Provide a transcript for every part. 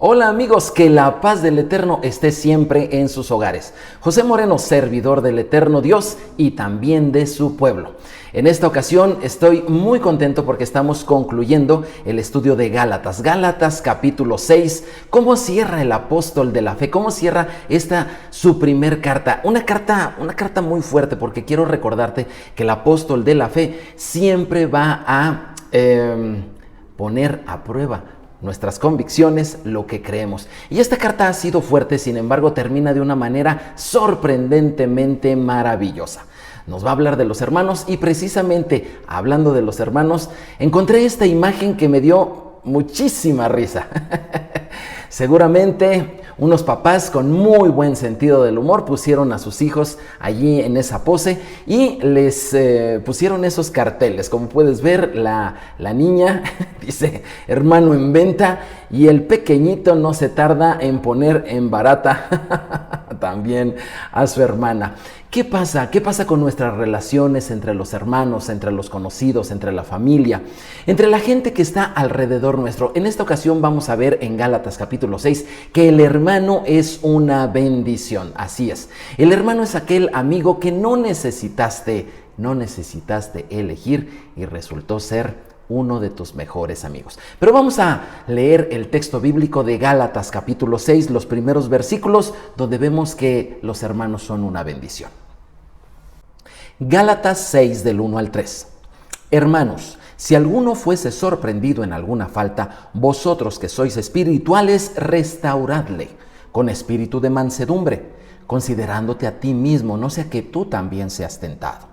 Hola amigos, que la paz del Eterno esté siempre en sus hogares. José Moreno, servidor del Eterno Dios y también de su pueblo. En esta ocasión estoy muy contento porque estamos concluyendo el estudio de Gálatas. Gálatas capítulo 6, cómo cierra el apóstol de la fe, cómo cierra esta su primer carta. Una carta muy fuerte, porque quiero recordarte que el apóstol de la fe siempre va a poner a prueba nuestras convicciones, lo que creemos. Y esta carta ha sido fuerte, sin embargo, termina de una manera sorprendentemente maravillosa. Nos va a hablar de los hermanos y precisamente hablando de los hermanos, encontré esta imagen que me dio muchísima risa. Seguramente unos papás con muy buen sentido del humor pusieron a sus hijos allí en esa pose y les pusieron esos carteles. Como puedes ver, la niña dice hermano en venta y el pequeñito no se tarda en poner en barata también a su hermana. ¿Qué pasa? ¿Qué pasa con nuestras relaciones entre los hermanos, entre los conocidos, entre la familia, entre la gente que está alrededor nuestro? En esta ocasión vamos a ver en Gálatas capítulo 6 que el hermano es una bendición. Así es. El hermano es aquel amigo que no necesitaste elegir y resultó ser uno de tus mejores amigos. Pero vamos a leer el texto bíblico de Gálatas capítulo 6, los primeros versículos, donde vemos que los hermanos son una bendición. Gálatas 6 del 1 al 3. Hermanos, si alguno fuese sorprendido en alguna falta, vosotros que sois espirituales, restauradle con espíritu de mansedumbre, considerándote a ti mismo, no sea que tú también seas tentado.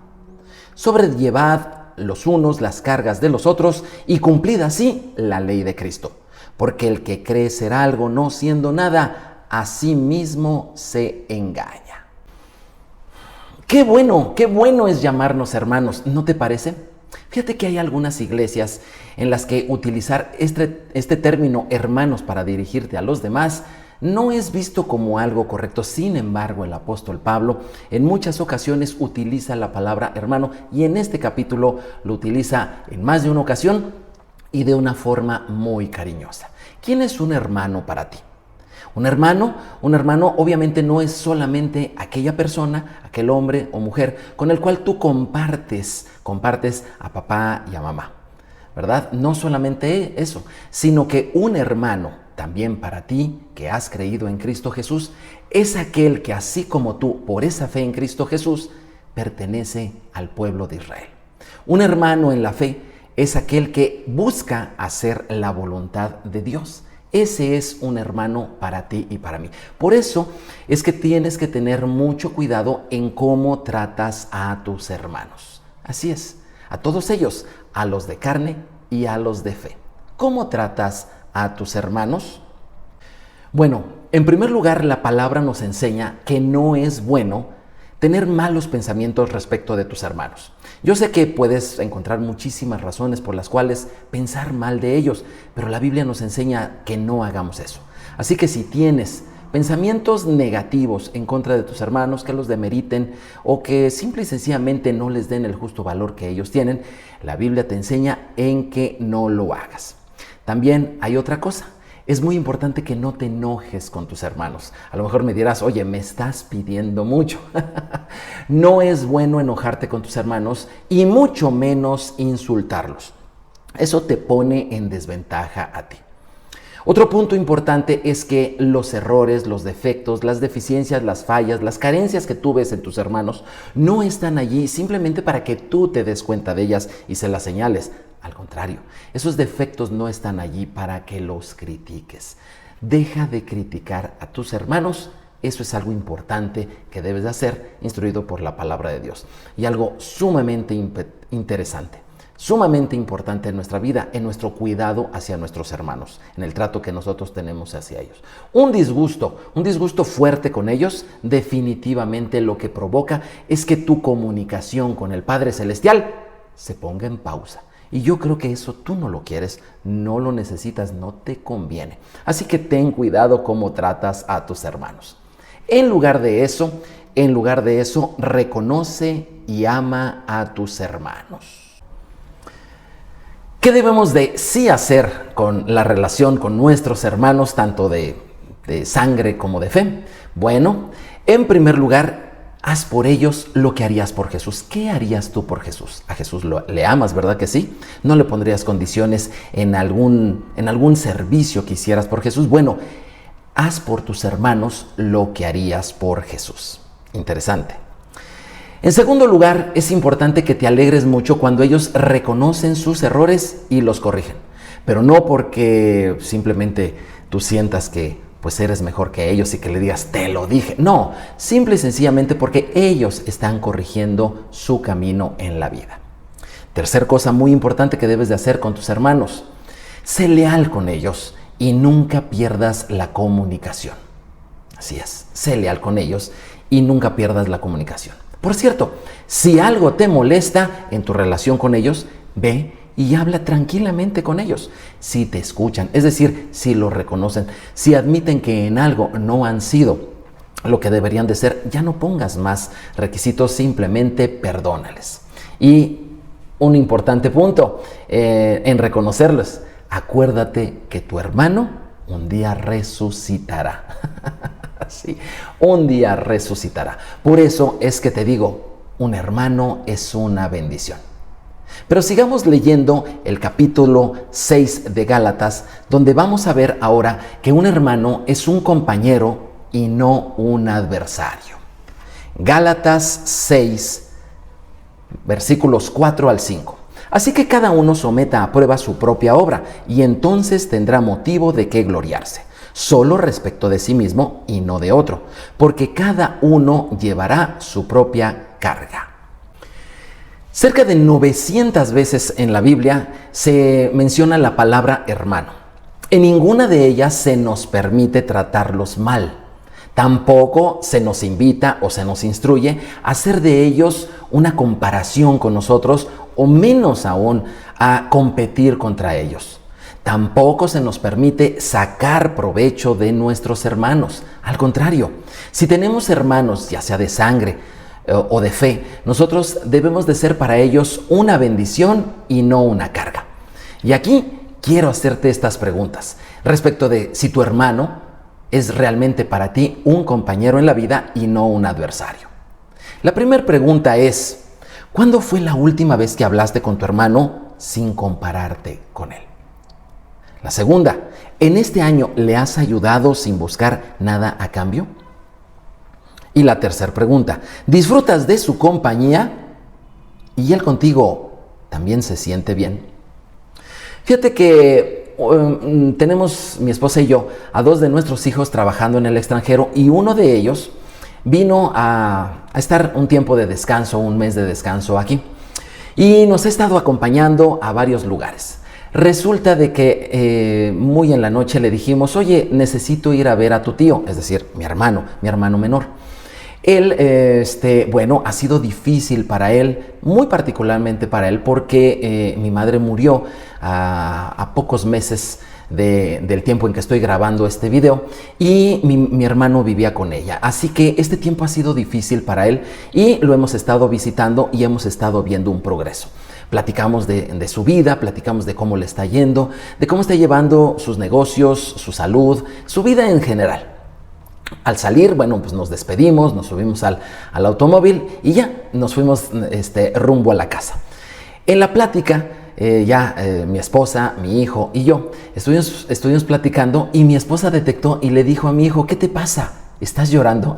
Sobrellevad los unos las cargas de los otros y cumplid así la ley de Cristo. Porque el que cree ser algo no siendo nada, a sí mismo se engaña. Qué bueno es llamarnos hermanos, ¿no te parece? Fíjate que hay algunas iglesias en las que utilizar este término hermanos para dirigirte a los demás no es visto como algo correcto. Sin embargo, el apóstol Pablo en muchas ocasiones utiliza la palabra hermano y en este capítulo lo utiliza en más de una ocasión y de una forma muy cariñosa. ¿Quién es un hermano para ti? Un hermano obviamente no es solamente aquella persona, aquel hombre o mujer con el cual tú compartes a papá y a mamá, ¿verdad? No solamente eso, sino que un hermano también para ti, que has creído en Cristo Jesús, es aquel que así como tú, por esa fe en Cristo Jesús, pertenece al pueblo de Israel. Un hermano en la fe es aquel que busca hacer la voluntad de Dios. Ese es un hermano para ti y para mí. Por eso es que tienes que tener mucho cuidado en cómo tratas a tus hermanos. Así es, a todos ellos, a los de carne y a los de fe. ¿Cómo tratas a tus hermanos? Bueno, en primer lugar, la palabra nos enseña que no es bueno tener malos pensamientos respecto de tus hermanos. Yo sé que puedes encontrar muchísimas razones por las cuales pensar mal de ellos, pero la Biblia nos enseña que no hagamos eso. Así que si tienes pensamientos negativos en contra de tus hermanos, que los demeriten o que simple y sencillamente no les den el justo valor que ellos tienen, la Biblia te enseña en que no lo hagas. También hay otra cosa. Es muy importante que no te enojes con tus hermanos. A lo mejor me dirás, oye, me estás pidiendo mucho. No es bueno enojarte con tus hermanos y mucho menos insultarlos. Eso te pone en desventaja a ti. Otro punto importante es que los errores, los defectos, las deficiencias, las fallas, las carencias que tú ves en tus hermanos no están allí simplemente para que tú te des cuenta de ellas y se las señales. Al contrario, esos defectos no están allí para que los critiques. Deja de criticar a tus hermanos. Eso es algo importante que debes de hacer, instruido por la palabra de Dios. Y algo sumamente interesante, sumamente importante en nuestra vida, en nuestro cuidado hacia nuestros hermanos, en el trato que nosotros tenemos hacia ellos. Un disgusto fuerte con ellos, definitivamente lo que provoca es que tu comunicación con el Padre Celestial se ponga en pausa. Y yo creo que eso tú no lo quieres, no lo necesitas, no te conviene. Así que ten cuidado cómo tratas a tus hermanos. En lugar de eso, reconoce y ama a tus hermanos. ¿Qué debemos de sí hacer con la relación con nuestros hermanos, tanto de sangre como de fe? Bueno, en primer lugar, haz por ellos lo que harías por Jesús. ¿Qué harías tú por Jesús? A Jesús le amas, ¿verdad que sí? ¿No le pondrías condiciones en algún servicio que hicieras por Jesús? Bueno, haz por tus hermanos lo que harías por Jesús. Interesante. En segundo lugar, es importante que te alegres mucho cuando ellos reconocen sus errores y los corrigen. Pero no porque simplemente tú sientas que pues eres mejor que ellos y que le digas, te lo dije. No, simple y sencillamente porque ellos están corrigiendo su camino en la vida. Tercer cosa muy importante que debes de hacer con tus hermanos. Sé leal con ellos y nunca pierdas la comunicación. Así es, sé leal con ellos y nunca pierdas la comunicación. Por cierto, si algo te molesta en tu relación con ellos, ve y habla tranquilamente con ellos. Si te escuchan, es decir, si lo reconocen, si admiten que en algo no han sido lo que deberían de ser, ya no pongas más requisitos, simplemente perdónales. Y un importante punto en reconocerlos, acuérdate que tu hermano un día resucitará. Sí, un día resucitará. Por eso es que te digo, un hermano es una bendición. Pero sigamos leyendo el capítulo 6 de Gálatas, donde vamos a ver ahora que un hermano es un compañero y no un adversario. Gálatas 6, versículos 4 al 5. Así que cada uno someta a prueba su propia obra, y entonces tendrá motivo de qué gloriarse, solo respecto de sí mismo y no de otro, porque cada uno llevará su propia carga. Cerca de 900 veces en la Biblia se menciona la palabra hermano. En ninguna de ellas se nos permite tratarlos mal. Tampoco se nos invita o se nos instruye a hacer de ellos una comparación con nosotros, o menos aún a competir contra ellos. Tampoco se nos permite sacar provecho de nuestros hermanos. Al contrario, si tenemos hermanos, ya sea de sangre o de fe, nosotros debemos de ser para ellos una bendición y no una carga. Y aquí quiero hacerte estas preguntas respecto de si tu hermano es realmente para ti un compañero en la vida y no un adversario. La primera pregunta es, ¿cuándo fue la última vez que hablaste con tu hermano sin compararte con él? La segunda, ¿en este año le has ayudado sin buscar nada a cambio? Y la tercera pregunta, ¿disfrutas de su compañía y él contigo también se siente bien? Fíjate que tenemos, mi esposa y yo, a 2 de nuestros hijos trabajando en el extranjero, y uno de ellos vino a estar un tiempo de descanso, un mes de descanso aquí, y nos ha estado acompañando a varios lugares. Resulta de que muy en la noche le dijimos, oye, necesito ir a ver a tu tío, es decir, mi hermano menor. Él, bueno, ha sido difícil para él, muy particularmente para él, porque mi madre murió a pocos meses del tiempo en que estoy grabando este video, y mi hermano vivía con ella. Así que este tiempo ha sido difícil para él y lo hemos estado visitando y hemos estado viendo un progreso. Platicamos de su vida, platicamos de cómo le está yendo, de cómo está llevando sus negocios, su salud, su vida en general. Al salir, bueno, pues nos despedimos, nos subimos al automóvil y ya nos fuimos rumbo a la casa. En la plática, mi esposa, mi hijo y yo estuvimos platicando, y mi esposa detectó y le dijo a mi hijo, ¿qué te pasa? ¿Estás llorando?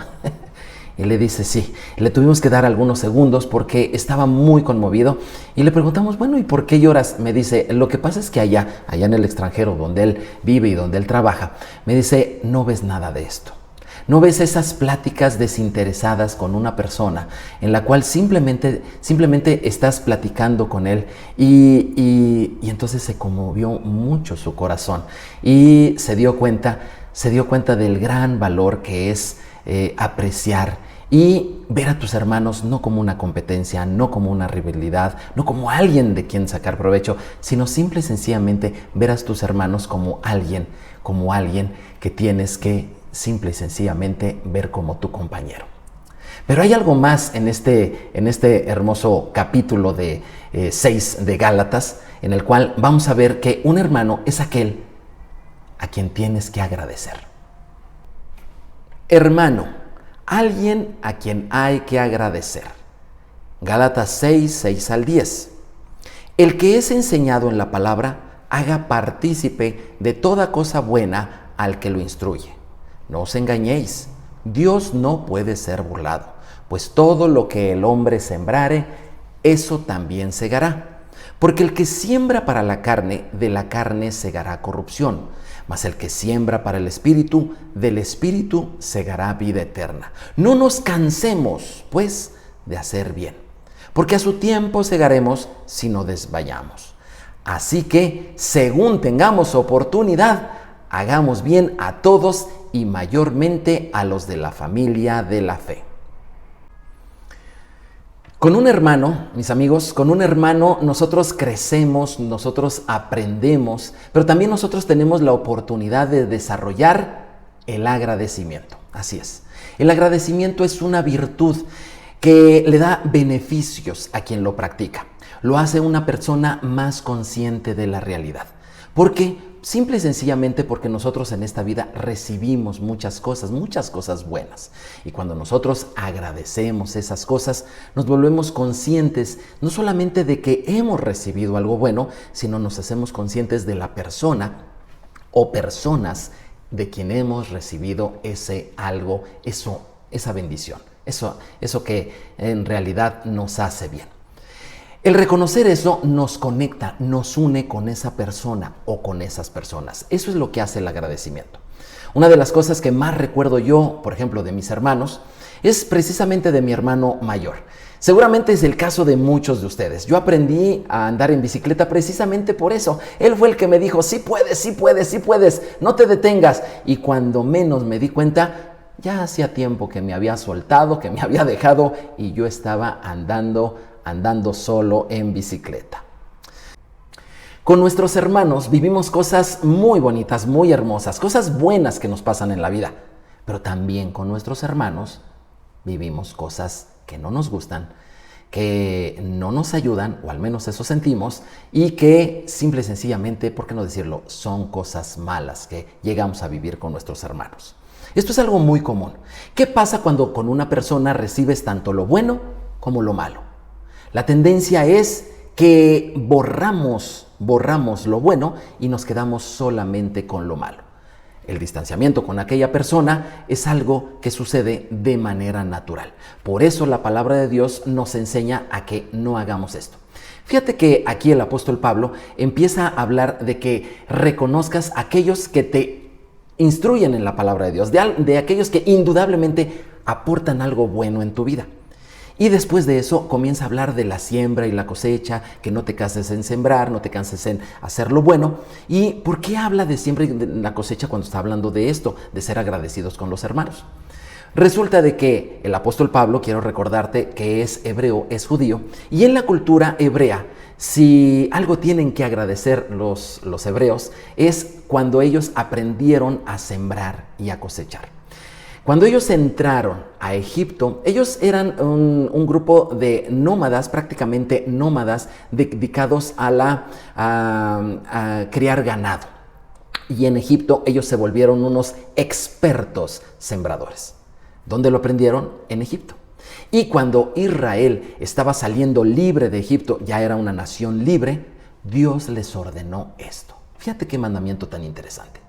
Y le dice, sí. Le tuvimos que dar algunos segundos porque estaba muy conmovido, y le preguntamos, bueno, ¿y por qué lloras? Me dice, lo que pasa es que allá en el extranjero, donde él vive y donde él trabaja, me dice, no ves nada de esto. No ves esas pláticas desinteresadas con una persona en la cual simplemente estás platicando con él, y entonces se conmovió mucho su corazón y se dio cuenta del gran valor que es apreciar y ver a tus hermanos no como una competencia, no como una rivalidad, no como alguien de quien sacar provecho, sino simple y sencillamente ver a tus hermanos como alguien que tienes que simple y sencillamente ver como tu compañero. Pero hay algo más en este hermoso capítulo de 6 de Gálatas, en el cual vamos a ver que un hermano es aquel a quien tienes que agradecer. Hermano, alguien a quien hay que agradecer. Gálatas 6, 6 al 10. El que es enseñado en la palabra, haga partícipe de toda cosa buena al que lo instruye. No os engañéis, Dios no puede ser burlado, pues todo lo que el hombre sembrare, eso también segará. Porque el que siembra para la carne, de la carne segará corrupción, mas el que siembra para el Espíritu, del Espíritu segará vida eterna. No nos cansemos, pues, de hacer bien, porque a su tiempo segaremos si no desmayamos. Así que, según tengamos oportunidad, hagamos bien a todos y mayormente a los de la familia de la fe. Con un hermano, mis amigos, con un hermano nosotros crecemos, nosotros aprendemos, pero también nosotros tenemos la oportunidad de desarrollar el agradecimiento. Así es. El agradecimiento es una virtud que le da beneficios a quien lo practica. Lo hace una persona más consciente de la realidad. Simple y sencillamente porque nosotros en esta vida recibimos muchas cosas buenas. Y cuando nosotros agradecemos esas cosas, nos volvemos conscientes no solamente de que hemos recibido algo bueno, sino nos hacemos conscientes de la persona o personas de quien hemos recibido ese algo, esa bendición, eso que en realidad nos hace bien. El reconocer eso nos conecta, nos une con esa persona o con esas personas. Eso es lo que hace el agradecimiento. Una de las cosas que más recuerdo yo, por ejemplo, de mis hermanos, es precisamente de mi hermano mayor. Seguramente es el caso de muchos de ustedes. Yo aprendí a andar en bicicleta precisamente por eso. Él fue el que me dijo, sí puedes, no te detengas. Y cuando menos me di cuenta, ya hacía tiempo que me había soltado, que me había dejado y yo estaba andando solo en bicicleta. Con nuestros hermanos vivimos cosas muy bonitas, muy hermosas, cosas buenas que nos pasan en la vida, pero también con nuestros hermanos vivimos cosas que no nos gustan, que no nos ayudan, o al menos eso sentimos, y que simple y sencillamente, ¿por qué no decirlo?, son cosas malas que llegamos a vivir con nuestros hermanos. Esto es algo muy común. ¿Qué pasa cuando con una persona recibes tanto lo bueno como lo malo? La tendencia es que borramos lo bueno y nos quedamos solamente con lo malo. El distanciamiento con aquella persona es algo que sucede de manera natural. Por eso la palabra de Dios nos enseña a que no hagamos esto. Fíjate que aquí el apóstol Pablo empieza a hablar de que reconozcas a aquellos que te instruyen en la palabra de Dios, de aquellos que indudablemente aportan algo bueno en tu vida. Y después de eso comienza a hablar de la siembra y la cosecha, que no te canses en sembrar, no te canses en hacer lo bueno. ¿Y por qué habla de siembra y de la cosecha cuando está hablando de esto, de ser agradecidos con los hermanos? Resulta de que el apóstol Pablo, quiero recordarte que es hebreo, es judío, y en la cultura hebrea, si algo tienen que agradecer los hebreos, es cuando ellos aprendieron a sembrar y a cosechar. Cuando ellos entraron a Egipto, ellos eran un grupo de nómadas, prácticamente nómadas, dedicados a criar ganado. Y en Egipto ellos se volvieron unos expertos sembradores. ¿Dónde lo aprendieron? En Egipto. Y cuando Israel estaba saliendo libre de Egipto, ya era una nación libre, Dios les ordenó esto. Fíjate qué mandamiento tan interesante.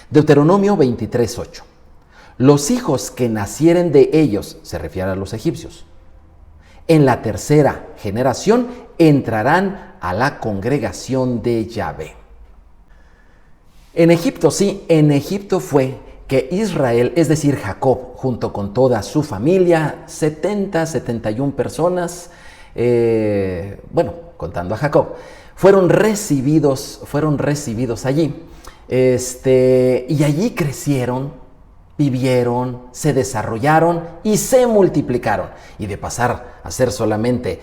Deuteronomio 23:8. Los hijos que nacieren de ellos, se refiere a los egipcios, en la tercera generación entrarán a la congregación de Yahvé. En Egipto, sí, en Egipto fue que Israel, es decir, Jacob, junto con toda su familia, 71 personas, contando a Jacob, fueron recibidos allí. Y allí crecieron, vivieron, se desarrollaron y se multiplicaron. Y de pasar a ser solamente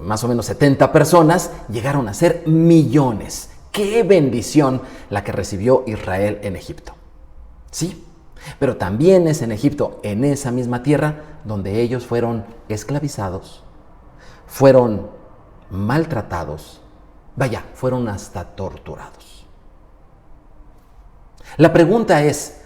más o menos 70 personas, llegaron a ser millones. ¡Qué bendición la que recibió Israel en Egipto! Sí, pero también es en Egipto, en esa misma tierra, donde ellos fueron esclavizados, fueron maltratados, vaya, fueron hasta torturados. La pregunta es,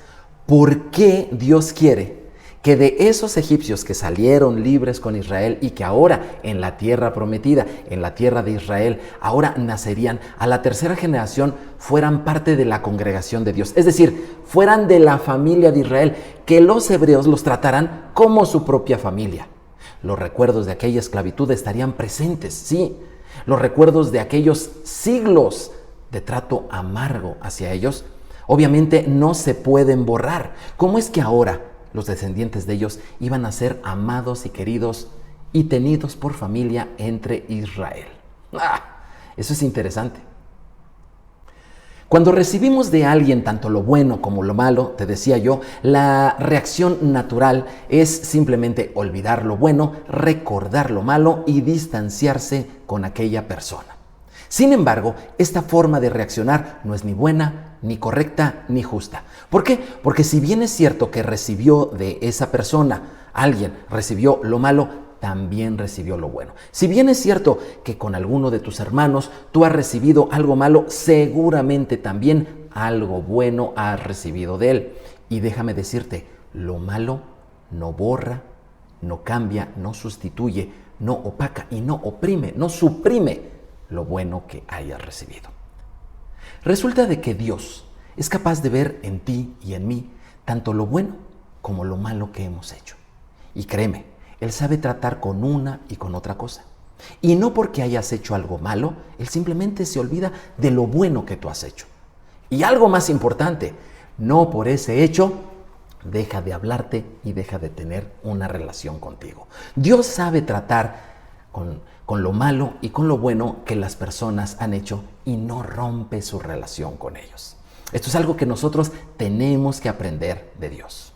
¿por qué Dios quiere que de esos egipcios que salieron libres con Israel y que ahora en la tierra prometida, en la tierra de Israel, ahora nacerían a la tercera generación, fueran parte de la congregación de Dios? Es decir, fueran de la familia de Israel, que los hebreos los trataran como su propia familia. Los recuerdos de aquella esclavitud estarían presentes, sí. Los recuerdos de aquellos siglos de trato amargo hacia ellos, obviamente no se pueden borrar. ¿Cómo es que ahora los descendientes de ellos iban a ser amados y queridos y tenidos por familia entre Israel? Eso es interesante. Cuando recibimos de alguien tanto lo bueno como lo malo, te decía yo, la reacción natural es simplemente olvidar lo bueno, recordar lo malo y distanciarse con aquella persona. Sin embargo, esta forma de reaccionar no es ni buena, ni correcta, ni justa. ¿Por qué? Porque si bien es cierto que recibió de esa persona, alguien recibió lo malo, también recibió lo bueno. Si bien es cierto que con alguno de tus hermanos tú has recibido algo malo, seguramente también algo bueno has recibido de él. Y déjame decirte, lo malo no borra, no cambia, no sustituye, no opaca y no oprime, no suprime lo bueno que hayas recibido. Resulta de que Dios es capaz de ver en ti y en mí tanto lo bueno como lo malo que hemos hecho. Y créeme, Él sabe tratar con una y con otra cosa. Y no porque hayas hecho algo malo, Él simplemente se olvida de lo bueno que tú has hecho. Y algo más importante, no por ese hecho deja de hablarte y deja de tener una relación contigo. Dios sabe tratar con lo malo y con lo bueno que las personas han hecho y no rompe su relación con ellos. Esto es algo que nosotros tenemos que aprender de Dios.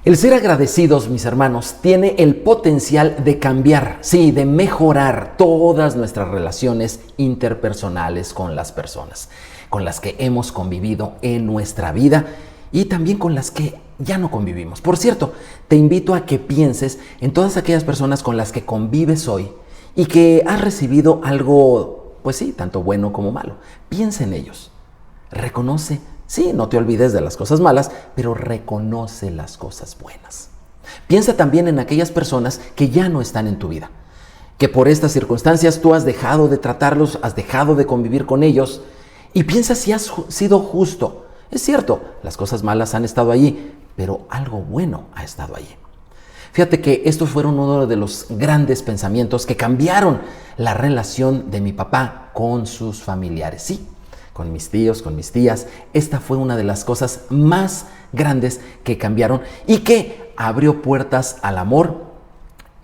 El ser agradecidos, mis hermanos, tiene el potencial de cambiar, sí, de mejorar todas nuestras relaciones interpersonales con las personas, con las que hemos convivido en nuestra vida y también con las que ya no convivimos. Por cierto, te invito a que pienses en todas aquellas personas con las que convives hoy y que has recibido algo, pues sí, tanto bueno como malo. Piensa en ellos. Reconoce, sí, no te olvides de las cosas malas, pero reconoce las cosas buenas. Piensa también en aquellas personas que ya no están en tu vida, que por estas circunstancias tú has dejado de tratarlos, has dejado de convivir con ellos, y piensa si has sido justo. Es cierto, las cosas malas han estado allí, pero algo bueno ha estado allí. Fíjate que estos fueron uno de los grandes pensamientos que cambiaron la relación de mi papá con sus familiares. Sí, con mis tíos, con mis tías. Esta fue una de las cosas más grandes que cambiaron y que abrió puertas al amor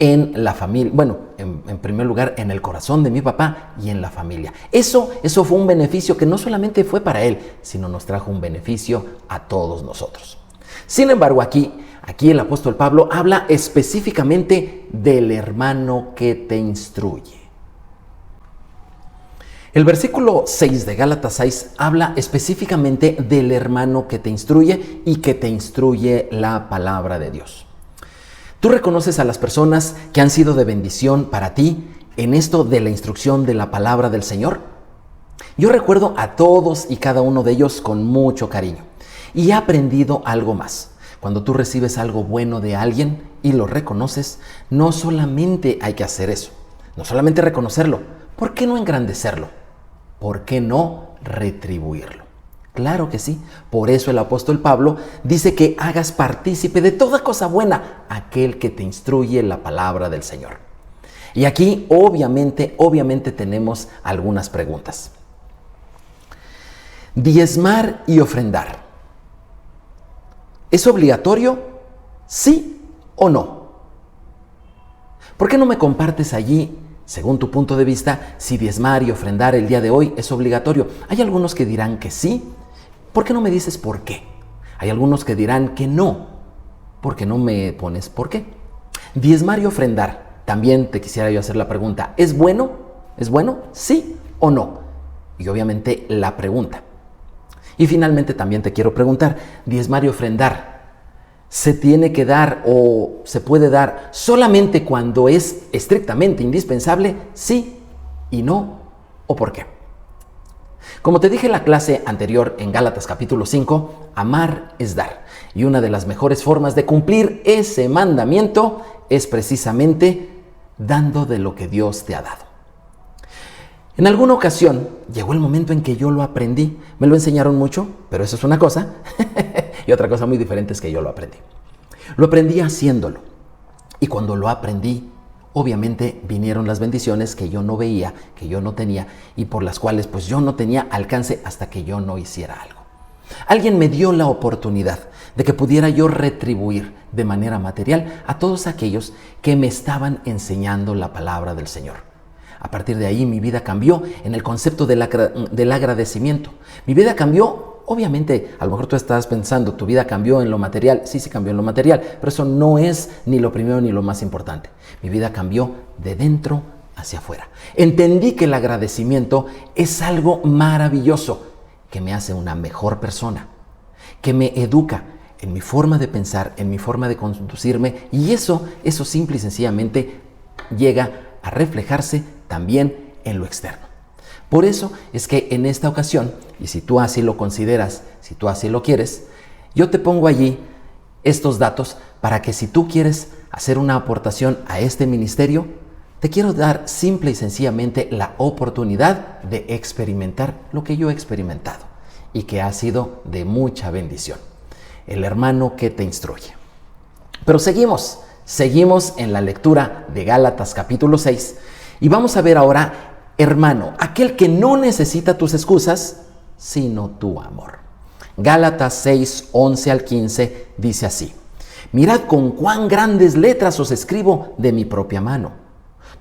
en la familia. Bueno, en primer lugar, en el corazón de mi papá y en la familia. Eso fue un beneficio que no solamente fue para él, sino nos trajo un beneficio a todos nosotros. Sin embargo, aquí el apóstol Pablo habla específicamente del hermano que te instruye. El versículo 6 de Gálatas 6 habla específicamente del hermano que te instruye y que te instruye la palabra de Dios. ¿Tú reconoces a las personas que han sido de bendición para ti en esto de la instrucción de la palabra del Señor? Yo recuerdo a todos y cada uno de ellos con mucho cariño y he aprendido algo más. Cuando tú recibes algo bueno de alguien y lo reconoces, no solamente hay que hacer eso, no solamente reconocerlo, ¿por qué no engrandecerlo? ¿Por qué no retribuirlo? Claro que sí. Por eso el apóstol Pablo dice que hagas partícipe de toda cosa buena a aquel que te instruye la palabra del Señor. Y aquí obviamente tenemos algunas preguntas. Diezmar y ofrendar, ¿es obligatorio? ¿Sí o no? ¿Por qué no me compartes allí, según tu punto de vista, si diezmar y ofrendar el día de hoy es obligatorio? Hay algunos que dirán que sí. ¿Por qué no me dices por qué? Hay algunos que dirán que no. ¿Por qué no me pones por qué? Diezmar y ofrendar. También te quisiera yo hacer la pregunta. ¿Es bueno? ¿Es bueno? ¿Sí o no? Y obviamente la pregunta. Y finalmente también te quiero preguntar, diezmar y ofrendar, ¿se tiene que dar o se puede dar solamente cuando es estrictamente indispensable? ¿Sí y no, o por qué. Como te dije en la clase anterior en Gálatas capítulo 5, amar es dar. Y una de las mejores formas de cumplir ese mandamiento es precisamente dando de lo que Dios te ha dado. En alguna ocasión llegó el momento en que yo lo aprendí. Me lo enseñaron mucho, pero eso es una cosa. Y otra cosa muy diferente es que yo lo aprendí. Lo aprendí haciéndolo. Y cuando lo aprendí, obviamente vinieron las bendiciones que yo no veía, que yo no tenía y por las cuales pues yo no tenía alcance hasta que yo no hiciera algo. Alguien me dio la oportunidad de que pudiera yo retribuir de manera material a todos aquellos que me estaban enseñando la palabra del Señor. A partir de ahí mi vida cambió en el concepto del agradecimiento. Mi vida cambió, obviamente, a lo mejor tú estás pensando, tu vida cambió en lo material. Sí, sí cambió en lo material, pero eso no es ni lo primero ni lo más importante. Mi vida cambió de dentro hacia afuera. Entendí que el agradecimiento es algo maravilloso, que me hace una mejor persona, que me educa en mi forma de pensar, en mi forma de conducirme, y eso simple y sencillamente llega a reflejarse también en lo externo. Por eso es que en esta ocasión, y si tú así lo consideras, si tú así lo quieres, yo te pongo allí estos datos para que si tú quieres hacer una aportación a este ministerio, te quiero dar simple y sencillamente la oportunidad de experimentar lo que yo he experimentado y que ha sido de mucha bendición. El hermano que te instruye. Pero seguimos en la lectura de Gálatas capítulo 6 y vamos a ver ahora, hermano, aquel que no necesita tus excusas, sino tu amor. Gálatas 6, 11 al 15 dice así: mirad con cuán grandes letras os escribo de mi propia mano.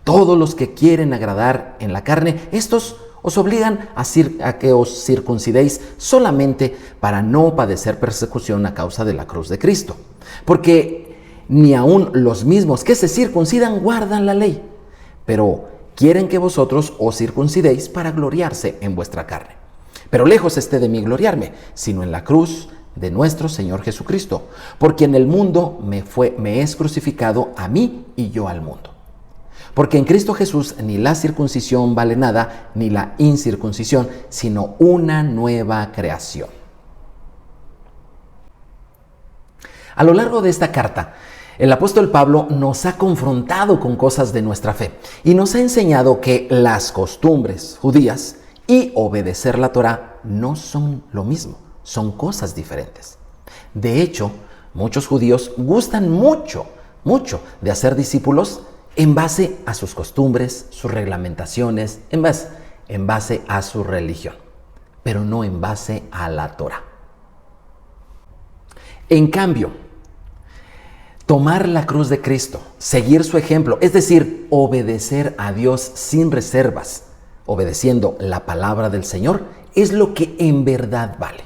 Todos los que quieren agradar en la carne, estos os obligan a que os circuncidéis solamente para no padecer persecución a causa de la cruz de Cristo. Porque ni aun los mismos que se circuncidan guardan la ley, pero quieren que vosotros os circuncidéis para gloriarse en vuestra carne. Pero lejos esté de mí gloriarme, sino en la cruz de nuestro Señor Jesucristo, porque en el mundo me es crucificado a mí y yo al mundo. Porque en Cristo Jesús ni la circuncisión vale nada, ni la incircuncisión, sino una nueva creación. A lo largo de esta carta, el apóstol Pablo nos ha confrontado con cosas de nuestra fe y nos ha enseñado que las costumbres judías y obedecer la Torá no son lo mismo, son cosas diferentes. De hecho, muchos judíos gustan mucho de hacer discípulos en base a sus costumbres, sus reglamentaciones, en base a su religión, pero no en base a la Torá. En cambio, tomar la cruz de Cristo, seguir su ejemplo, es decir, obedecer a Dios sin reservas, obedeciendo la palabra del Señor, es lo que en verdad vale.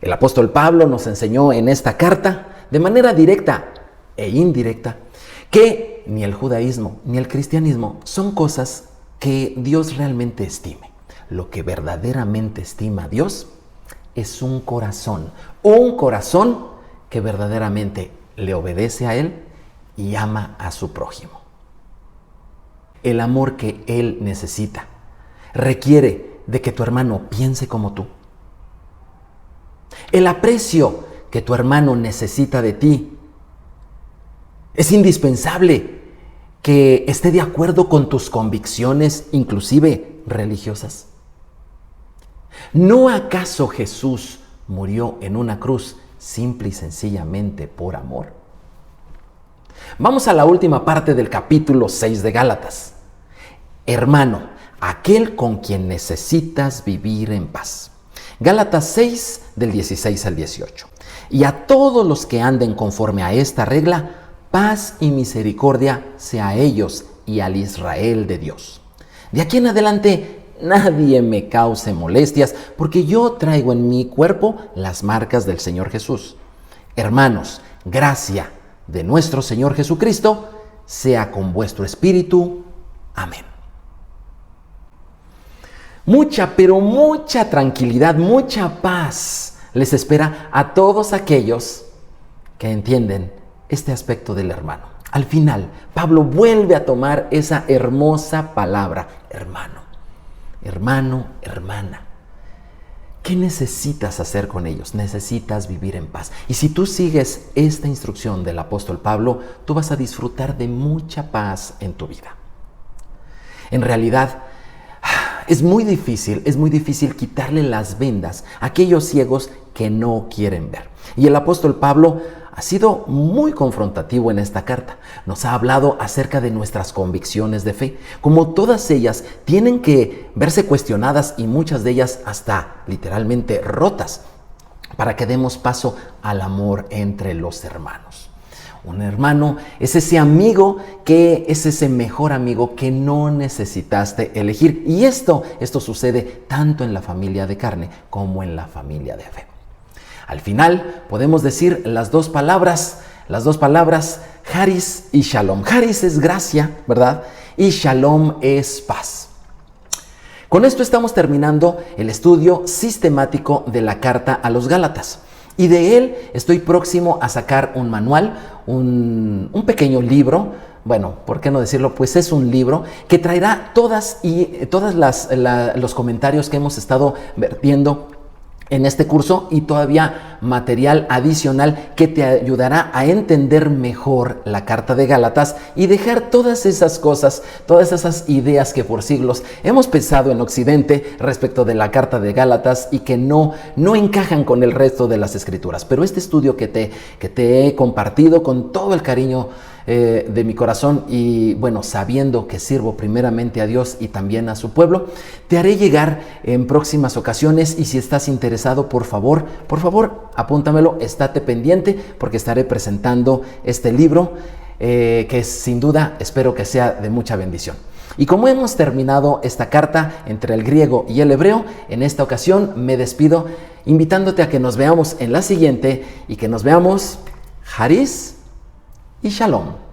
El apóstol Pablo nos enseñó en esta carta, de manera directa e indirecta, que ni el judaísmo ni el cristianismo son cosas que Dios realmente estime. Lo que verdaderamente estima Dios es un corazón que verdaderamente le obedece a Él y ama a su prójimo. El amor que Él necesita requiere de que tu hermano piense como tú. El aprecio que tu hermano necesita de ti es indispensable que esté de acuerdo con tus convicciones, inclusive religiosas. ¿No acaso Jesús murió en una cruz simple y sencillamente por amor? Vamos a la última parte del capítulo 6 de Gálatas. Hermano, aquel con quien necesitas vivir en paz. Gálatas 6 del 16 al 18. Y a todos los que anden conforme a esta regla, paz y misericordia sea a ellos y al Israel de Dios. De aquí en adelante nadie me cause molestias, porque yo traigo en mi cuerpo las marcas del Señor Jesús. Hermanos, gracia de nuestro Señor Jesucristo sea con vuestro espíritu. Amén. Mucha, pero mucha tranquilidad, mucha paz les espera a todos aquellos que entienden este aspecto del hermano. Al final, Pablo vuelve a tomar esa hermosa palabra, hermano, hermano, hermana. ¿Qué necesitas hacer con ellos? Necesitas vivir en paz. Y si tú sigues esta instrucción del apóstol Pablo, tú vas a disfrutar de mucha paz en tu vida. En realidad, es muy difícil quitarle las vendas a aquellos ciegos que no quieren ver. Y el apóstol Pablo ha sido muy confrontativo en esta carta. Nos ha hablado acerca de nuestras convicciones de fe, como todas ellas tienen que verse cuestionadas y muchas de ellas hasta literalmente rotas, para que demos paso al amor entre los hermanos. Un hermano es ese amigo que es ese mejor amigo que no necesitaste elegir. Y esto sucede tanto en la familia de carne como en la familia de fe. Al final podemos decir las dos palabras, Charis y Shalom. Charis es gracia, ¿verdad? Y Shalom es paz. Con esto estamos terminando el estudio sistemático de la carta a los Gálatas. Y de él estoy próximo a sacar un manual, un pequeño libro. Bueno, ¿por qué no decirlo? Pues es un libro que traerá todos los comentarios que hemos estado vertiendo en este curso y todavía material adicional que te ayudará a entender mejor la carta de Gálatas y dejar todas esas cosas, todas esas ideas que por siglos hemos pensado en Occidente respecto de la carta de Gálatas y que no encajan con el resto de las escrituras. Pero este estudio que te he compartido con todo el cariño de mi corazón y bueno, sabiendo que sirvo primeramente a Dios y también a su pueblo, te haré llegar en próximas ocasiones y si estás interesado, por favor, apúntamelo, estate pendiente porque estaré presentando este libro que sin duda espero que sea de mucha bendición. Y como hemos terminado esta carta entre el griego y el hebreo, en esta ocasión me despido invitándote a que nos veamos en la siguiente y que nos veamos Charis y Shalom.